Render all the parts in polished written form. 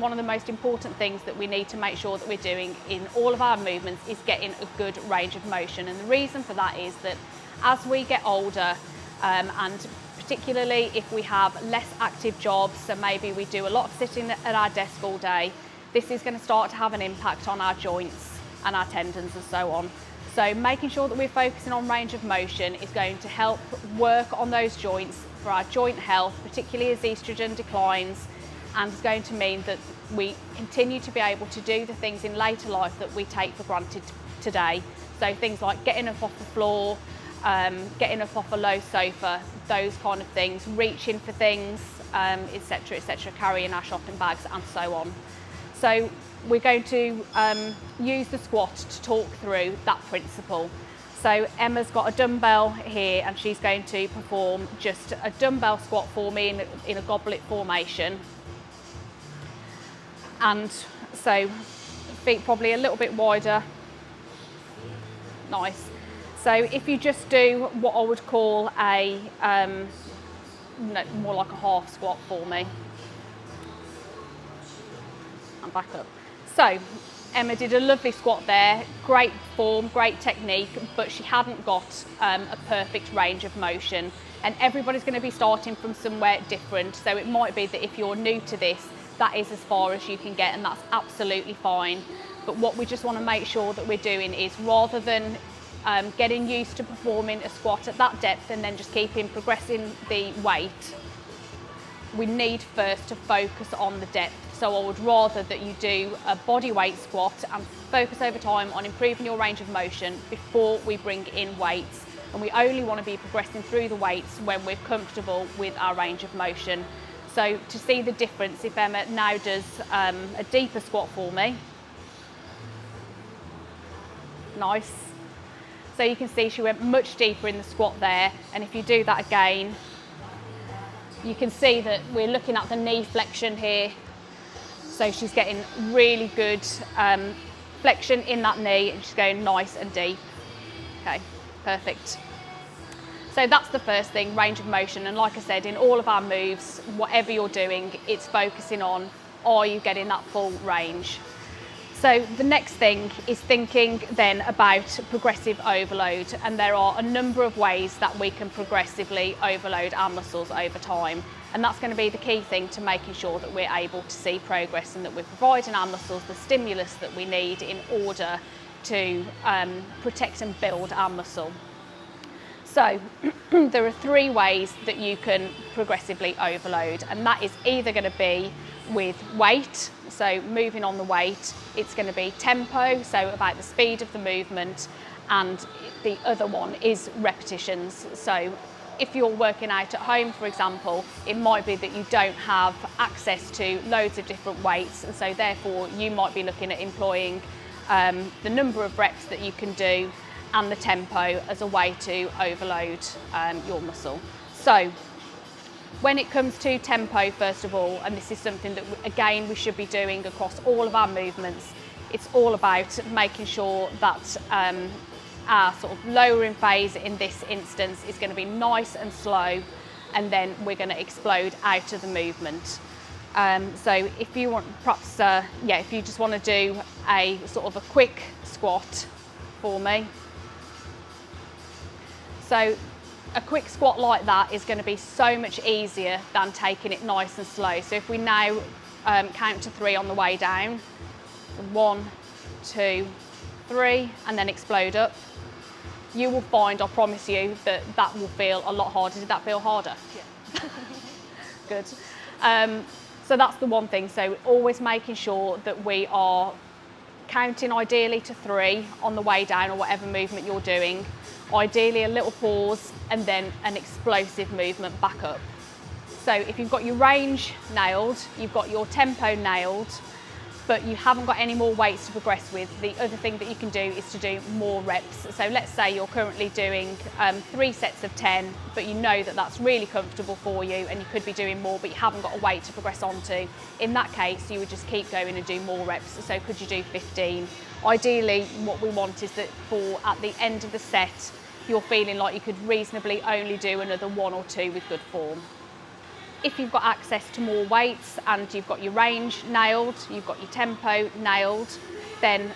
one of the most important things that we need to make sure that we're doing in all of our movements is getting a good range of motion. And the reason for that is that as we get older, and particularly if we have less active jobs, so maybe we do a lot of sitting at our desk all day, this is going to start to have an impact on our joints and our tendons and so on. So making sure that we're focusing on range of motion is going to help work on those joints for our joint health, particularly as estrogen declines, and is going to mean that we continue to be able to do the things in later life that we take for granted today. So things like getting up off the floor, getting up off a low sofa, those kind of things, reaching for things, etc., etc., carrying our shopping bags and so on. So we're going to use the squat to talk through that principle. So Emma's got a dumbbell here and she's going to perform just a dumbbell squat for me in a goblet formation. And so feet probably a little bit wider. Nice. So if you just do what I would call a, more like a half squat for me. And back up. So Emma did a lovely squat there, great form, great technique, but she hadn't got a perfect range of motion. And everybody's going to be starting from somewhere different. So it might be that if you're new to this, that is as far as you can get, and that's absolutely fine. But what we just want to make sure that we're doing is, rather than getting used to performing a squat at that depth and then just progressing the weight, we need first to focus on the depth. So I would rather that you do a body weight squat and focus over time on improving your range of motion before we bring in weights. And we only want to be progressing through the weights when we're comfortable with our range of motion. So to see the difference, if Emma now does a deeper squat for me. Nice. So you can see she went much deeper in the squat there. And if you do that again, you can see that we're looking at the knee flexion here. So she's getting really good flexion in that knee and she's going nice and deep. Okay, perfect. So that's the first thing, range of motion. And like I said, in all of our moves, whatever you're doing, it's focusing on, are you getting that full range? So the next thing is thinking then about progressive overload. And there are a number of ways that we can progressively overload our muscles over time. And that's going to be the key thing to making sure that we're able to see progress and that we're providing our muscles the stimulus that we need in order to protect and build our muscle. So there are three ways that you can progressively overload, and that is either going to be with weight, so moving on the weight. It's going to be tempo, so about the speed of the movement, and the other one is repetitions. So if you're working out at home, for example, it might be that you don't have access to loads of different weights, and so therefore you might be looking at employing the number of reps that you can do and the tempo as a way to overload your muscle. So when it comes to tempo, first of all, and this is something that again we should be doing across all of our movements, it's all about making sure that our sort of lowering phase in this instance is going to be nice and slow, and then we're going to explode out of the movement. So if you want, perhaps, if you just want to do a sort of a quick squat for me. So a quick squat like that is going to be so much easier than taking it nice and slow. So if we now count to 3 on the way down, 1, 2, 3, and then explode up, you will find, I promise you, that that will feel a lot harder. Did that feel harder? Yeah. Good. So that's the one thing. So always making sure that we are counting ideally to 3 on the way down or whatever movement you're doing. Ideally a little pause and then an explosive movement back up. So if you've got your range nailed, you've got your tempo nailed, but you haven't got any more weights to progress with, the other thing that you can do is to do more reps. So let's say you're currently doing 3 sets of 10, but you know that that's really comfortable for you and you could be doing more, but you haven't got a weight to progress onto. In that case, you would just keep going and do more reps. So could you do 15? Ideally, what we want is that for at the end of the set, you're feeling like you could reasonably only do another 1 or 2 with good form. If you've got access to more weights and you've got your range nailed, you've got your tempo nailed, then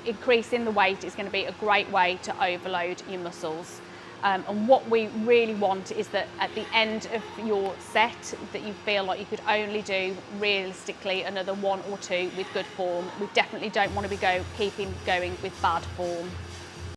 increasing the weight is going to be a great way to overload your muscles. And what we really want is that at the end of your set, that you feel like you could only do realistically another 1 or 2 with good form. We definitely don't want to be keeping going with bad form.